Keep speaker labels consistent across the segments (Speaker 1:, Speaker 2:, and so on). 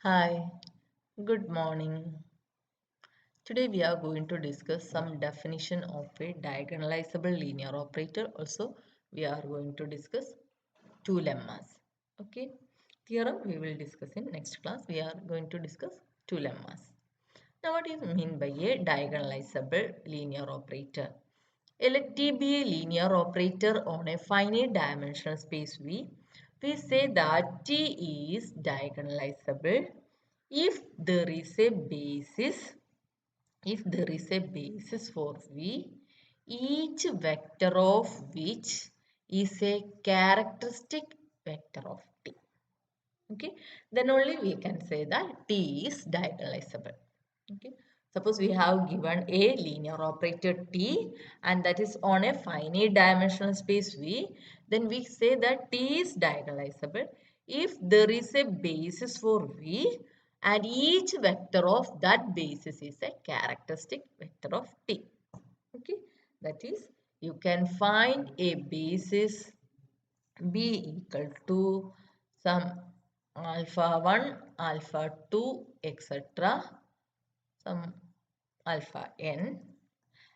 Speaker 1: Hi, good morning. Today we are going to discuss some definition of a diagonalizable linear operator. Also, we are going to discuss two lemmas. Okay, theorem we will discuss in next class. We are going to discuss two lemmas. Now, what is mean by a diagonalizable linear operator? Let T be a linear operator on a finite dimensional space V. We say that T is diagonalizable if there is a basis for V, each vector of which is a characteristic vector of T. Okay, then only we can say that T is diagonalizable. Okay, suppose we have given a linear operator T and that is on a finite dimensional space V, then we say that T is diagonalizable if there is a basis for V and each vector of that basis is a characteristic vector of T. Okay, that is you can find a basis B equal to some alpha 1, alpha 2, etc. some alpha n,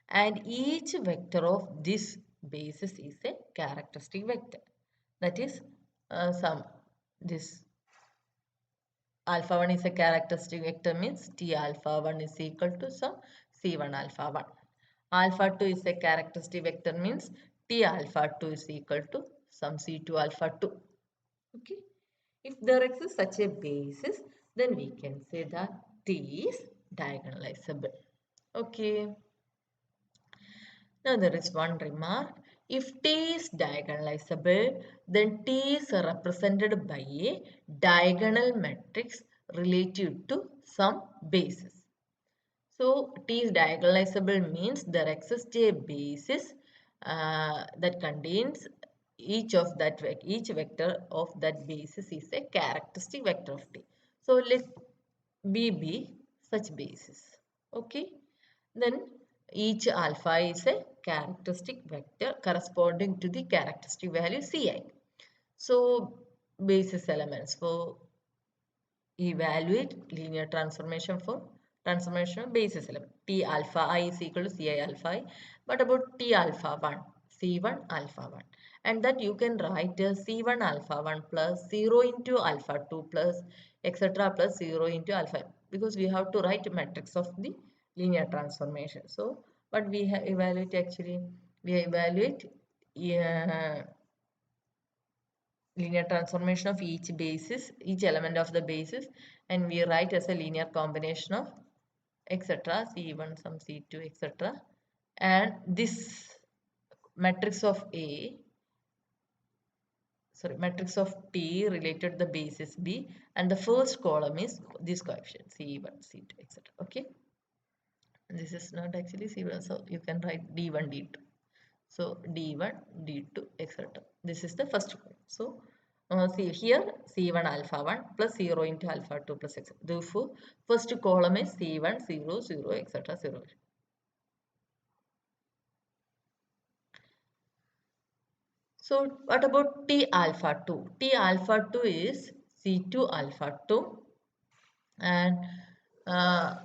Speaker 1: and each vector of this basis is a characteristic vector. That is some this alpha 1 is a characteristic vector means T alpha 1 is equal to some C1 alpha 1. Alpha 2 is a characteristic vector means T alpha 2 is equal to some C2 alpha 2. Okay. If there exists such a basis, then we can say that T is diagonalizable. Okay. Now there is one remark. If T is diagonalizable, then T is represented by a diagonal matrix related to some basis. So T is diagonalizable means there exists a basis that contains each vector of that basis is a characteristic vector of T. So let B be such basis. Okay. Then each alpha is a characteristic vector corresponding to the characteristic value Ci. So basis elements for evaluate linear transformation for transformation of basis element. T alpha I is equal to Ci alpha I. But about T alpha 1, C1 alpha 1. And that you can write as C1 alpha 1 plus 0 into alpha 2 plus etc. plus 0 into alpha. Because we have to write a matrix of the linear transformation. So, but we evaluate actually, we evaluate linear transformation of each element of the basis, and we write as a linear combination of etc. C1, some C2, etc. And this matrix of matrix of T related to the basis B, and the first column is this coefficient C1, C2, etc. Okay. And this is not actually C1, so you can write D1, D2. So D1, D2, etc. This is the first one. So see here C1 alpha 1 plus 0 into alpha 2 plus etc. Therefore, first column is C1, 0, 0, etc. 0. So what about T alpha 2? T alpha 2 is C2 alpha 2, and uh,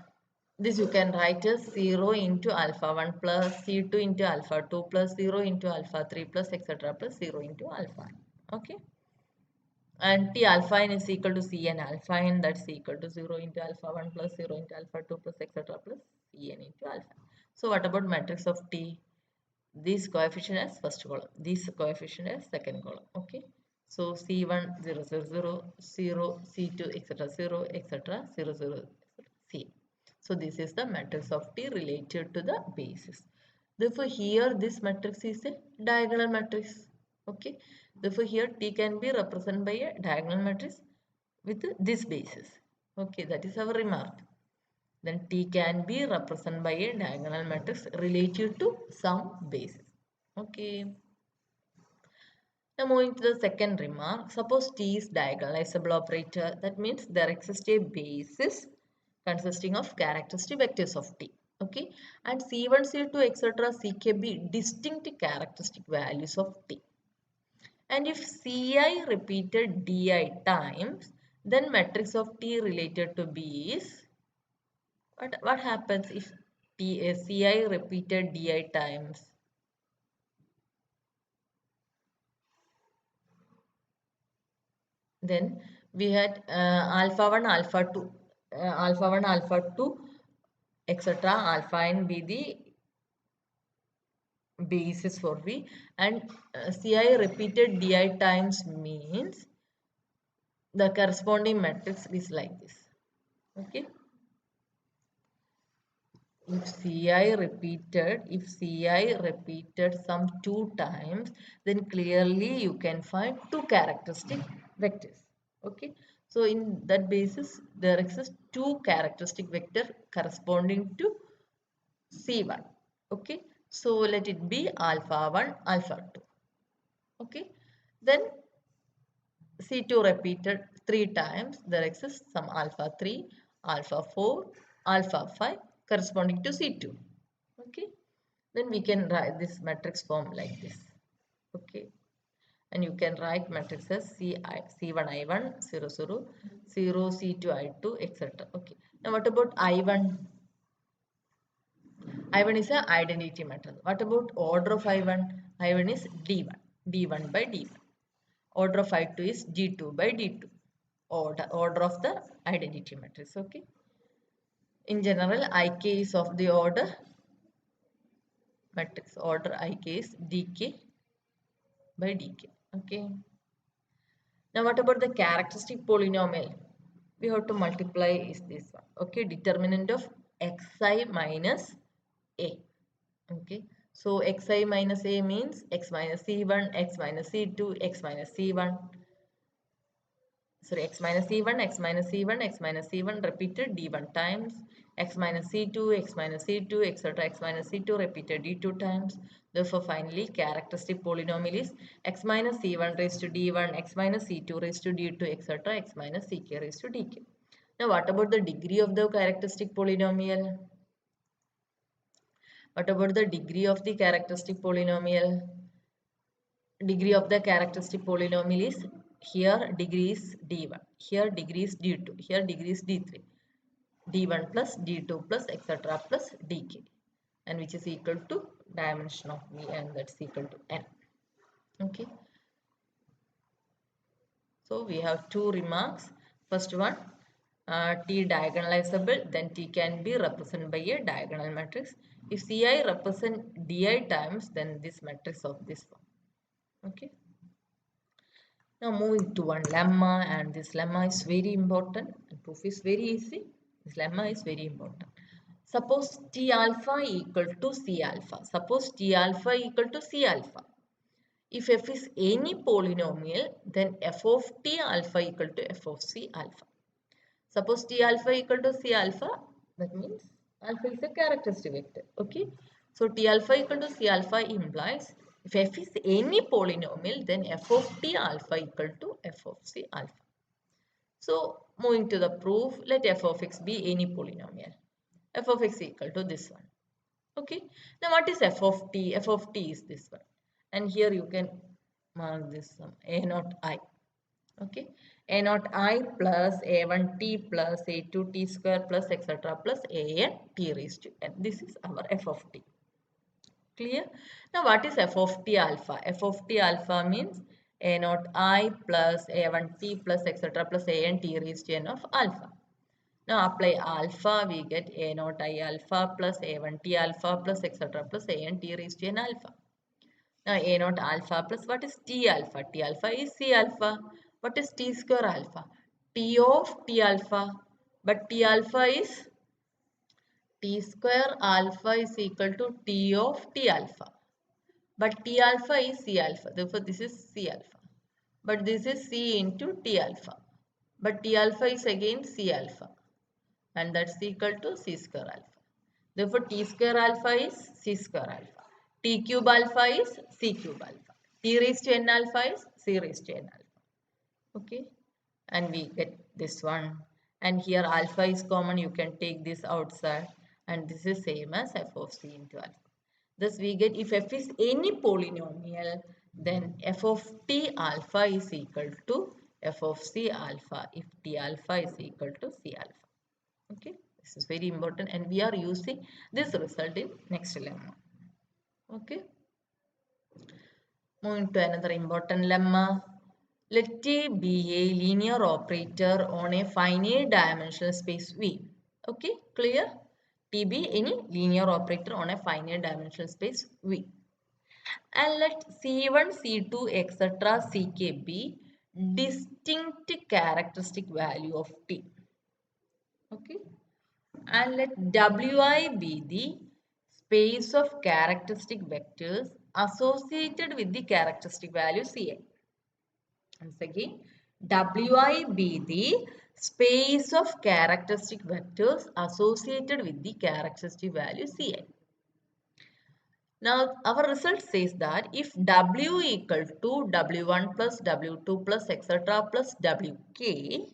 Speaker 1: this you can write as 0 into alpha 1 plus C2 into alpha 2 plus 0 into alpha 3 plus etc. plus 0 into alpha. Okay. And T alpha n is equal to Cn alpha n, that's equal to 0 into alpha 1 plus 0 into alpha 2 plus etc. plus Cn into alpha. So what about matrix of T? This coefficient as first column, this coefficient as second column. Okay. So C1 0 0 0 0 C2 etc 0 etc 0 0 C. So this is the matrix of T related to the basis. Therefore, here this matrix is a diagonal matrix. Okay. Therefore, here T can be represented by a diagonal matrix with this basis. Okay, that is our remark. Then T can be represented by a diagonal matrix related to some basis. Okay. Now moving to the second remark. Suppose T is diagonalizable operator. That means there exists a basis consisting of characteristic vectors of T. Okay. And C1, C2, etc. Ck be distinct characteristic values of T. And if Ci repeated Di times, Then matrix of T related to B is, what happens if Ci repeated Di times? Then we had alpha 1, alpha 2, alpha 1, alpha 2, etc. Alpha n be the basis for V, and Ci repeated Di times means the corresponding matrix is like this. Okay. If Ci repeated some 2 times, then clearly you can find 2 characteristic vectors. Okay. So in that basis, there exists 2 characteristic vector corresponding to C1. Okay. So let it be alpha 1, alpha 2. Okay. Then C2 repeated 3 times. There exists some alpha 3, alpha 4, alpha 5 corresponding to C2. Okay. Then we can write this matrix form like this. Okay. And you can write matrices C1 I1 0 0 0 C2 I2 etc. Okay. Now what about I1? I1 is an identity matrix. What about order of I1? I1 is D1. D1 by D1. Order of I2 is D2 by D2. Order of the identity matrix. Okay. In general, IK is of the order matrix. Order IK is DK by DK. Okay. Now what about the characteristic polynomial? We have to multiply is this one. Okay. Determinant of xi minus a. Okay. So xi minus a means x minus c1, x minus c2, x minus c1. Sorry, x minus c1, x minus c1, x minus c1 repeated d1 times, x minus c2, x minus c2, etc. x minus c2 repeated d2 times. Therefore, finally, characteristic polynomial is x minus c1 raised to d1, x minus c2 raised to d2, etc. x minus ck raised to dk. Now, what about the degree of the characteristic polynomial? What about the degree of the characteristic polynomial? Degree of the characteristic polynomial is, here degree is d1, here degree is d2, here degree is d3, d1 plus d2 plus etc. plus dk, and which is equal to dimension of V, and that's equal to n. Okay. So we have two remarks. First one, T diagonalizable, then T can be represented by a diagonal matrix. If Ci represent Di times, then this matrix of this form. Okay. Now moving to one lemma, and this lemma is very important and proof is very easy. This lemma is very important. Suppose T alpha equal to C alpha. Suppose T alpha equal to C alpha. If f is any polynomial, then f of T alpha equal to f of C alpha. Suppose T alpha equal to C alpha, that means alpha is a characteristic vector. Okay. So T alpha equal to C alpha implies if f is any polynomial, then f of T alpha equal to f of C alpha. So moving to the proof, let f of x be any polynomial. F of x equal to this one. Okay. Now what is f of t? F of t is this one. And here you can mark this a naught I. Okay. A naught I plus a1 t plus a2 t square plus etc. plus an t raised to n. This is our f of t. Clear? Now what is f of t alpha? F of t alpha means a naught I plus a1 t plus etc. plus an t raised to n of alpha. Now apply alpha, we get a naught I alpha plus a1 t alpha plus etc. plus an t raised to n alpha. Now a naught alpha plus what is t alpha? T alpha is c alpha. What is t square alpha? T of t alpha. But t alpha is t square alpha is equal to t of t alpha. But t alpha is c alpha. Therefore, this is c alpha. But this is c into t alpha. But t alpha is again c alpha. And that's equal to c square alpha. Therefore, t square alpha is c square alpha. T cube alpha is c cube alpha. T raised to n alpha is c raised to n alpha. Okay. And we get this one. And here alpha is common. You can take this outside. And this is same as f of c into alpha. Thus, we get if f is any polynomial, then f of t alpha is equal to f of c alpha if t alpha is equal to c alpha. Okay, this is very important and we are using this result in next lemma. Okay, moving to another important lemma. Let T be a linear operator on a finite dimensional space V. Okay, clear? T be any linear operator on a finite dimensional space V. And let C1, C2, etc. Ck be distinct characteristic value of T. Okay, and let Wi be the space of characteristic vectors associated with the characteristic value Ci. Once again, Wi be the space of characteristic vectors associated with the characteristic value Ci. Now, our result says that if W equal to W1 plus W2 plus etc. plus Wk,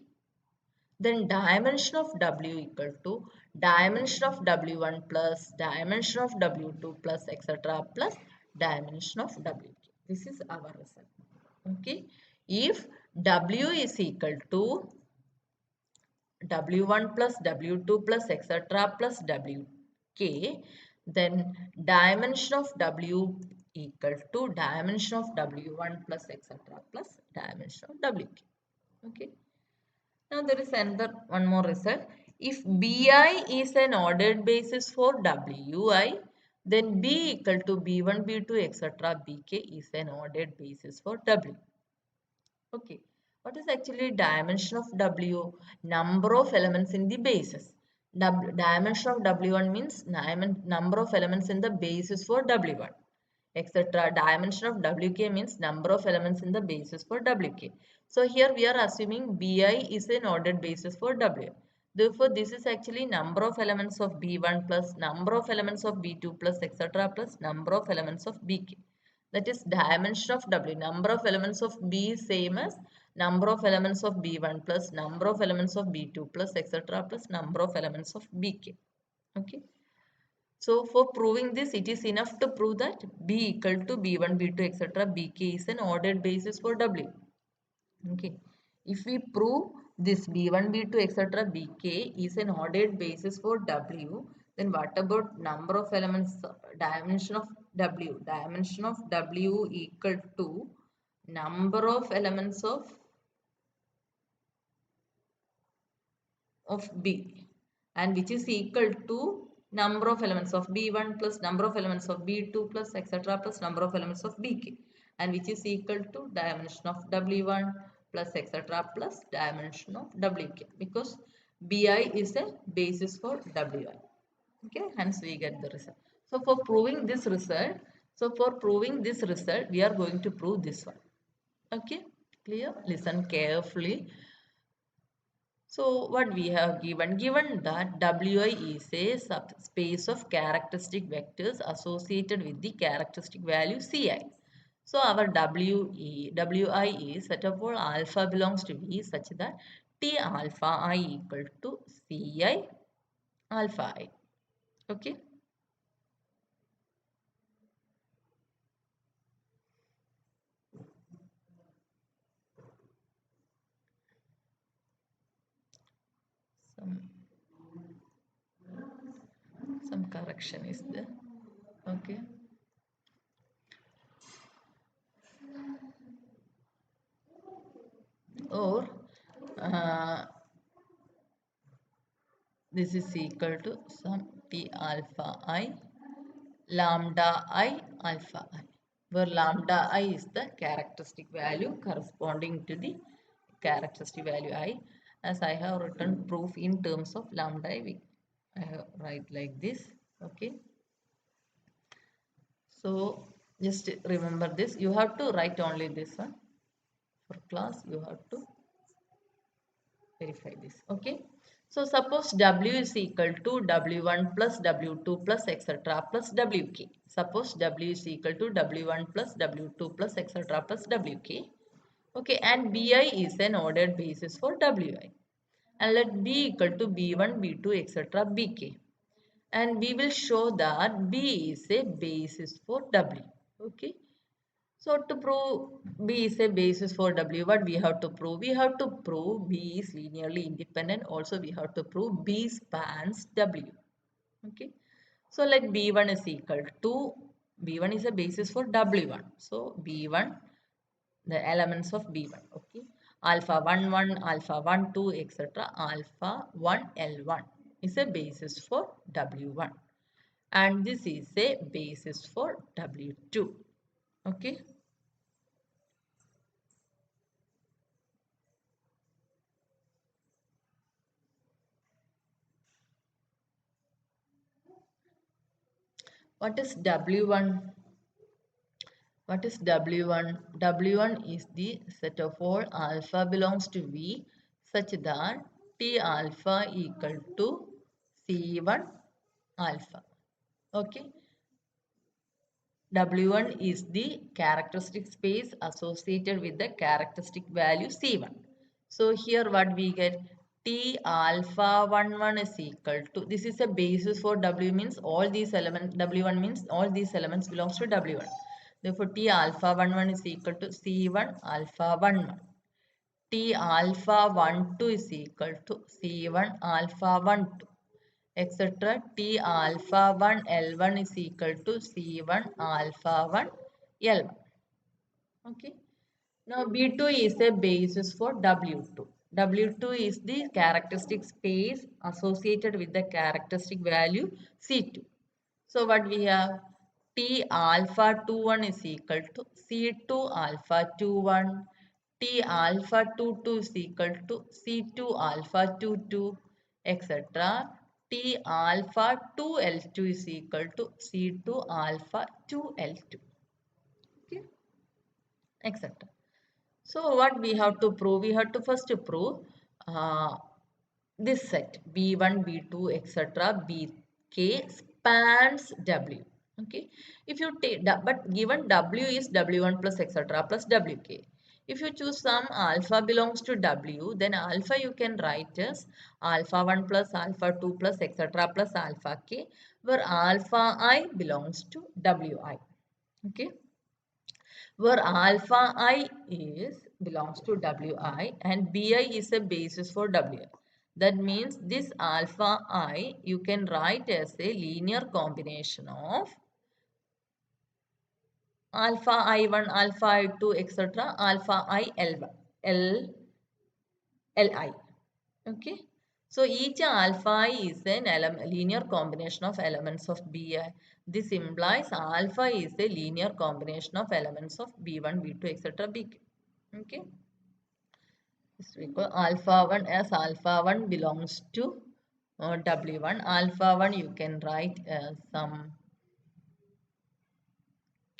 Speaker 1: then dimension of W equal to dimension of W1 plus dimension of W2 plus etc. plus dimension of Wk. This is our result. Okay. If W is equal to W1 plus W2 plus etc. plus Wk, then dimension of W equal to dimension of W1 plus etc. plus dimension of Wk. Okay. Now there is another one more result. If Bi is an ordered basis for Wi, then B equal to B1, B2, etc. Bk is an ordered basis for W. Okay. What is actually dimension of W? Number of elements in the basis. Dimension of W1 means number of elements in the basis for W1, etc. Dimension of Wk means number of elements in the basis for Wk. So here we are assuming Bi is an ordered basis for W. Therefore, this is actually number of elements of B1 plus number of elements of B2 plus etc. plus number of elements of Bk. That is dimension of W. Number of elements of B is same as number of elements of B1 plus number of elements of B2 plus etc. plus number of elements of Bk. Okay. So for proving this, it is enough to prove that B equal to B1, B2, etc. Bk is an ordered basis for W. Okay. If we prove this B1, B2, etc. Bk is an ordered basis for W, then what about number of elements, dimension of W? Dimension of W equal to number of elements of B, and which is equal to number of elements of B1 plus number of elements of B2 plus etc. plus number of elements of Bk, and which is equal to dimension of W1 plus etc. plus dimension of Wk, because Bi is a basis for Wi. Okay, hence we get the result. So for proving this result, we are going to prove this one. Okay, clear? Listen carefully. So what we have given that Wi is a subspace of characteristic vectors associated with the characteristic value Ci. So our Wi is set of all alpha belongs to V such that T alpha I equal to Ci alpha I. Okay. Some correction is there. Okay. Or this is equal to some T alpha I lambda I alpha I, where lambda I is the characteristic value corresponding to the characteristic value I. As I have written proof in terms of lambda I, I have write like this. Okay. So just remember this. You have to write only this one. For class, you have to verify this. Okay. So suppose W is equal to W1 plus W2 plus etc. plus Wk. Suppose W is equal to W1 plus W2 plus etc. plus Wk. Okay, and Bi is an ordered basis for Wi. And let B equal to B1, B2, etc. Bk. And we will show that B is a basis for W. Okay. So to prove B is a basis for W, what we have to prove? We have to prove B is linearly independent. Also, we have to prove B spans W. Okay. So let B1 is equal to, B1 is a basis for W1. So B1, the elements of B1. Okay. Alpha 1, 1, alpha 1, 2, etc. Alpha 1, L1 is a basis for W1. And this is a basis for W2. Okay. What is W1? What is W1? W1 is the set of all alpha belongs to V such that T alpha equal to C1 alpha. Okay. W1 is the characteristic space associated with the characteristic value C1. So here what we get, T alpha 1 1 is equal to, this is a basis for W means all these elements, W1 means all these elements belongs to W1. Therefore T alpha 1 1 is equal to C1 alpha 1 1. T alpha 1 2 is equal to C1 alpha 1 2, etc. T alpha 1 L1 is equal to C1 alpha 1 L1. Okay. Now B2 is a basis for W2. W2 is the characteristic space associated with the characteristic value C2. So what we have? T alpha 21 is equal to C2 alpha 21. T alpha 22 is equal to C2 alpha 22, etc. T alpha 2L2 is equal to C2 alpha 2L2. Okay, etc. So what we have to prove? We have to first prove uh, this set B1, B2, etc. Bk spans W. Okay. If you take, but given W is W1 plus etc. plus Wk. If you choose some alpha belongs to W, then alpha you can write as alpha 1 plus alpha 2 plus etc. plus alpha k, where alpha I belongs to Wi. Okay, where alpha I is belongs to Wi and Bi is a basis for Wi. That means this alpha I you can write as a linear combination of alpha I1, alpha I2, etc. alpha I L1, Li. Okay. So each alpha I is an linear combination of elements of Bi. This implies alpha is a linear combination of elements of B1, B2, etc. Bk. Okay. This we call alpha 1 as alpha 1 belongs to W1. Alpha 1 you can write as some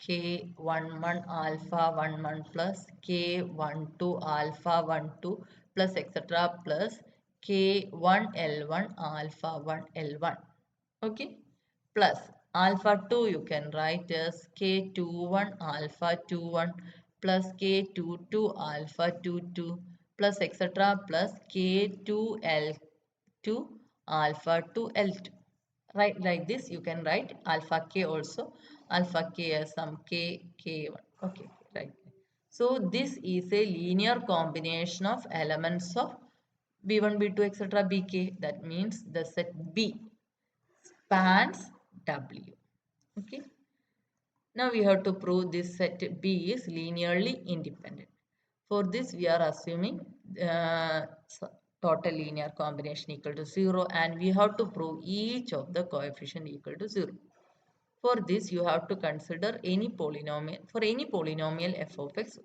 Speaker 1: K11 alpha 1 1 plus K12 alpha 1 2 plus etc. plus K1L1 alpha 1 L1. Okay. Plus alpha 2 you can write as K21 alpha 21 plus K22 alpha 22 plus etc. plus K2L2 alpha 2L2. Right, like this you can write alpha k also, alpha k as some k1. Okay, right. So this is a linear combination of elements of b1 b2 etc bk. That means the set B spans W. Okay, now we have to prove this set B is linearly independent. For this, we are assuming total linear combination equal to 0 and we have to prove each of the coefficient equal to 0. For this, you have to consider any polynomial. For any polynomial f of x,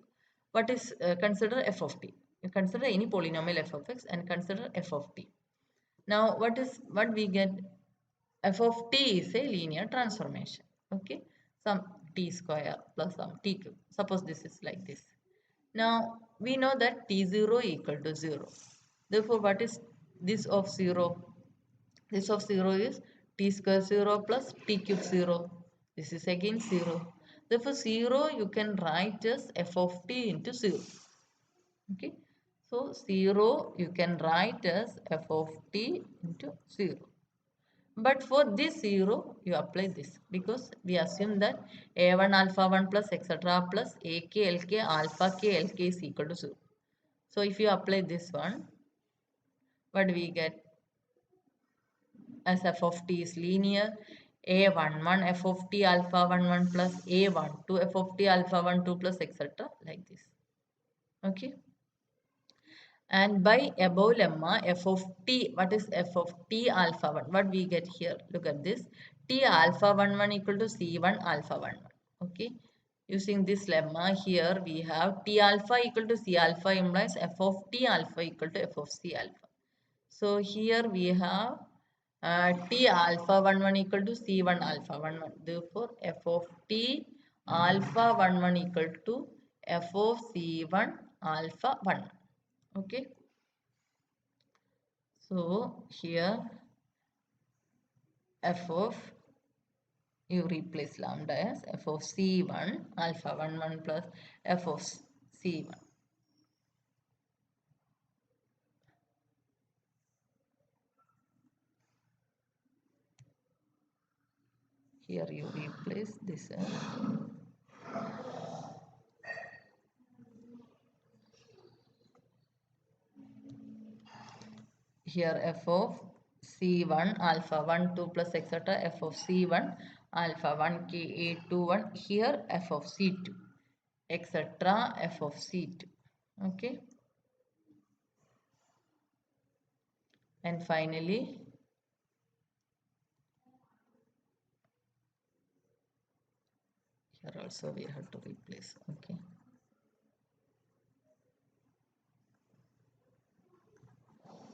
Speaker 1: what is consider f of t. You consider any polynomial f of x and consider f of t. Now, what we get? F of t is a linear transformation. Okay, some t square plus some t cube. Suppose this is like this. Now we know that t0 equal to 0. Therefore, what is this of 0? This of 0 is t square 0 plus t cube 0. This is again 0. Therefore, 0 you can write as f of t into 0. Okay. So, 0 you can write as f of t into 0. But for this 0 you apply this, because we assume that a1 alpha 1 plus etc plus ak lk alpha k lk is equal to 0. So if you apply this one, what we get as f of t is linear, a11 f of t alpha 11 plus a12 f of t alpha 12 plus etc like this. Okay. And by above lemma f of t, what is f of t alpha 1? What we get here? Look at this. T alpha 1 equal to c1 alpha 1. Okay. Using this lemma here we have t alpha equal to c alpha implies f of t alpha equal to f of c alpha. So here we have t alpha 1 equal to c1 alpha 1. Therefore f of t alpha 1 equal to f of c1 alpha 1. Okay. So here f of, you replace lambda as f of c1 alpha 1 plus f of c1. Here you replace this as here f of c1 alpha 1 2 plus etc f of c1 alpha 1 k 8 2 1, here f of c2 etc f of c2. Okay. And finally here also we have to replace. Okay.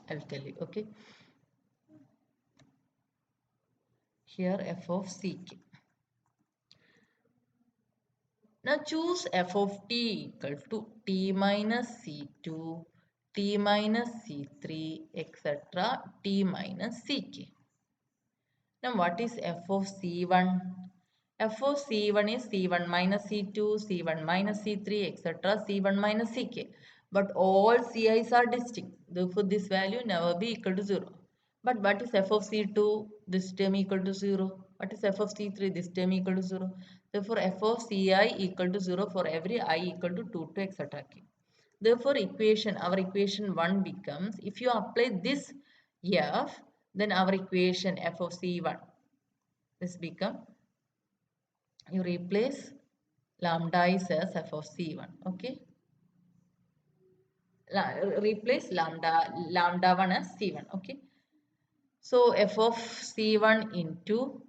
Speaker 1: I'll tell you. Okay. Here f of ck. Now choose f of t equal to t minus c2, t minus c3, etc. t minus ck. Now what is f of c1? F of c1 is c1 minus c2, c1 minus c3, etc. c1 minus ck. But all ci's are distinct. Therefore, this value never be equal to 0. But what is f of c2? This term equal to 0. What is f of c3? This term equal to 0. Therefore, f of ci equal to 0 for every I equal to 2 to etc. k. Therefore, our equation 1 becomes, if you apply this f, then our equation f of c1, this become, you replace lambda is as f of c1. Okay. Replace lambda 1 as c1. Okay. So f of c1 into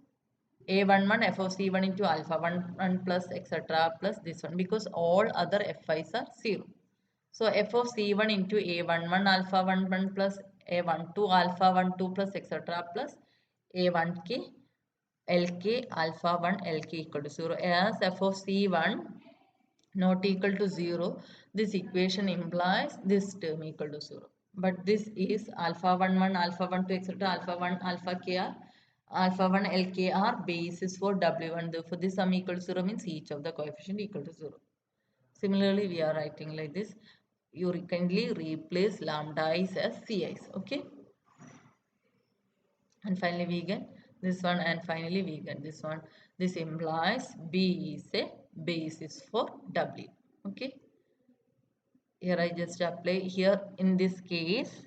Speaker 1: a11 f of c1 into alpha 1 plus etc plus this one, because all other fi's are 0. So f of c1 into a11 alpha 1 plus a12 alpha 12 plus etc plus a1k lk alpha 1 lk equal to 0. As f of c1 not equal to 0, this equation implies this term equal to 0. But this is alpha 1 alpha 1 2 etc. alpha 1 alpha k are alpha 1 lk are basis for w1. Therefore, this sum equal to 0 means each of the coefficient equal to 0. Similarly, we are writing like this. You kindly replace lambda is as ci's. Okay. And finally we get this one, and finally we get this one. This implies B is a basis for W. Okay. Here I just apply. Here in this case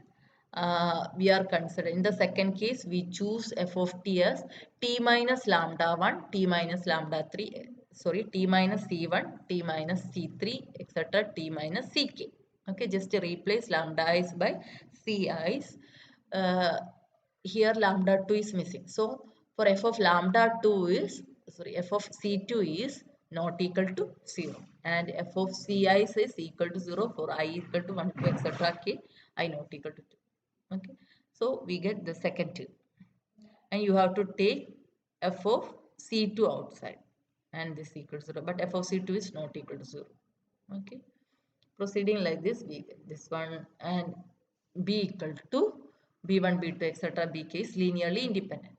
Speaker 1: we are considering, in the second case we choose f of t as t minus lambda 1 t minus lambda 3, sorry, t minus c1 t minus c3 etc t minus ck. Okay, just to replace lambda is by ci's. uh, Here lambda 2 is missing, so for f of lambda 2 is, sorry, f of c2 is not equal to 0, and f of ci is equal to 0 for I equal to 1 to etc k I not equal to 2. Okay, so we get the second two, and you have to take f of c2 outside, and this equals 0, but f of c2 is not equal to 0. Okay, proceeding like this we get this one, and b equal to b1 b2 etc bk is linearly independent.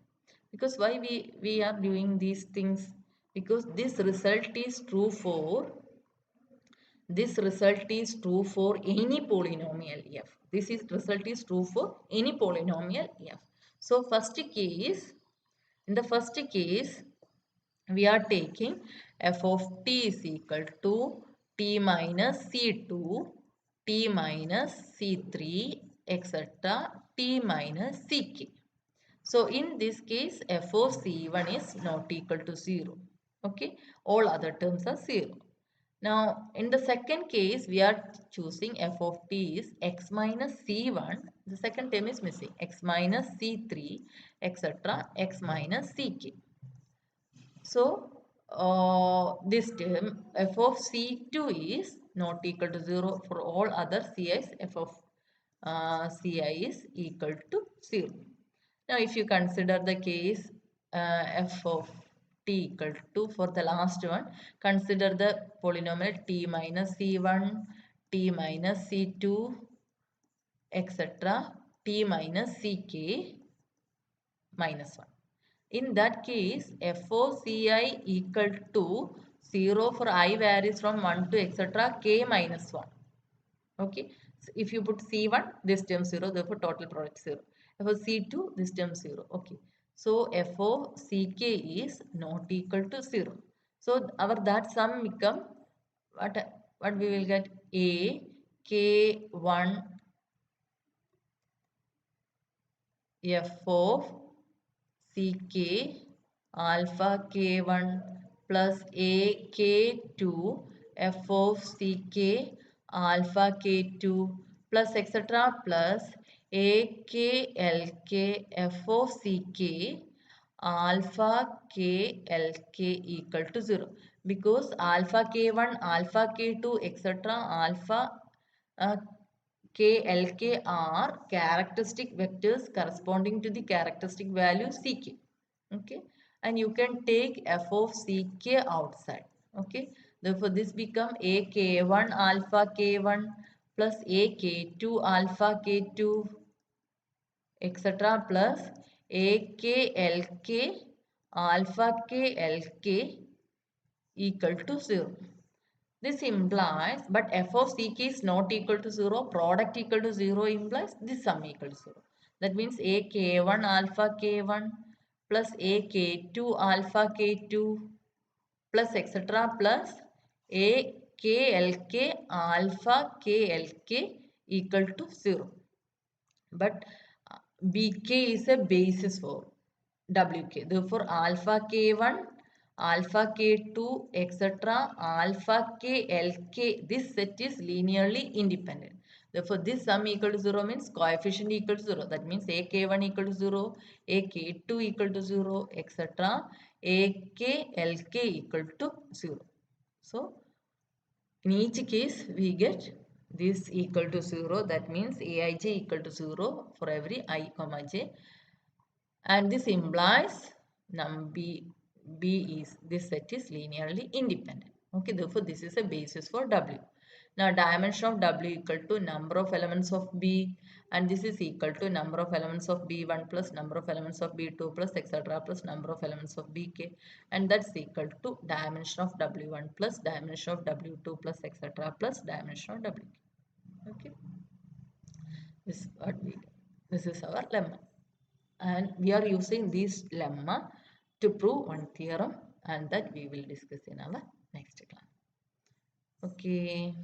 Speaker 1: Because why we are doing these things? Because this result is true for, this result is true for any polynomial f. This is result is true for any polynomial f. So first case, In the first case, we are taking f of t is equal to t minus c2, t minus c3, etc. t minus ck. So in this case, f of c1 is not equal to 0. Okay, all other terms are 0. Now, in the second case, we are choosing f of t is x minus c1. The second term is missing. X minus c3, etc. x minus ck. So, this term f of c2 is not equal to 0 for all other ci's. F of ci is equal to 0. Now, if you consider the case f of t equal to, for the last one, consider the polynomial t minus c1, t minus c2, etc. t minus ck minus 1. In that case, FOCI equal to 0 for I varies from 1 to etc. k minus 1. Okay. So if you put C1, this term 0, therefore total product 0. For C2, this term 0. Okay. So FOCK is not equal to 0. So our that sum become what we will get? A K1 F of Ck alpha K1 plus A K2 F of Ck alpha K2 plus etc. plus A K L K F of Ck alpha K L K equal to 0, because alpha K1 alpha K2 etc. alpha uh, K, L, K are characteristic vectors corresponding to the characteristic value Ck. Okay. And you can take f of Ck outside. Okay. Therefore, this become A K1 alpha K1 plus A K2 alpha K2 etc. plus A K L K alpha K L K equal to 0. This implies, but f of ck is not equal to 0, product equal to 0 implies this sum equal to 0. That means a k1 alpha k1 plus a k2 alpha k2 plus etc. plus a klk alpha klk equal to 0. But bk is a basis for wk. Therefore, alpha k1, alpha k2, etc. alpha klk, this set is linearly independent. Therefore, this sum equal to 0 means coefficient equal to 0. That means ak1 equal to 0, ak2 equal to 0, etc. aklk equal to 0. So, in each case, we get this equal to 0. That means aij equal to 0 for every I comma j. And this implies num B is, this set is linearly independent. Okay, therefore this is a basis for W. Now dimension of W equal to number of elements of B, and this is equal to number of elements of B1 plus number of elements of B2 plus etc. plus number of elements of BK, and that's equal to dimension of W1 plus dimension of W2 plus etc. plus dimension of WK. Okay, this is what we do. This is our lemma, and we are using this lemma to prove one theorem, and that we will discuss in our next class. Okay.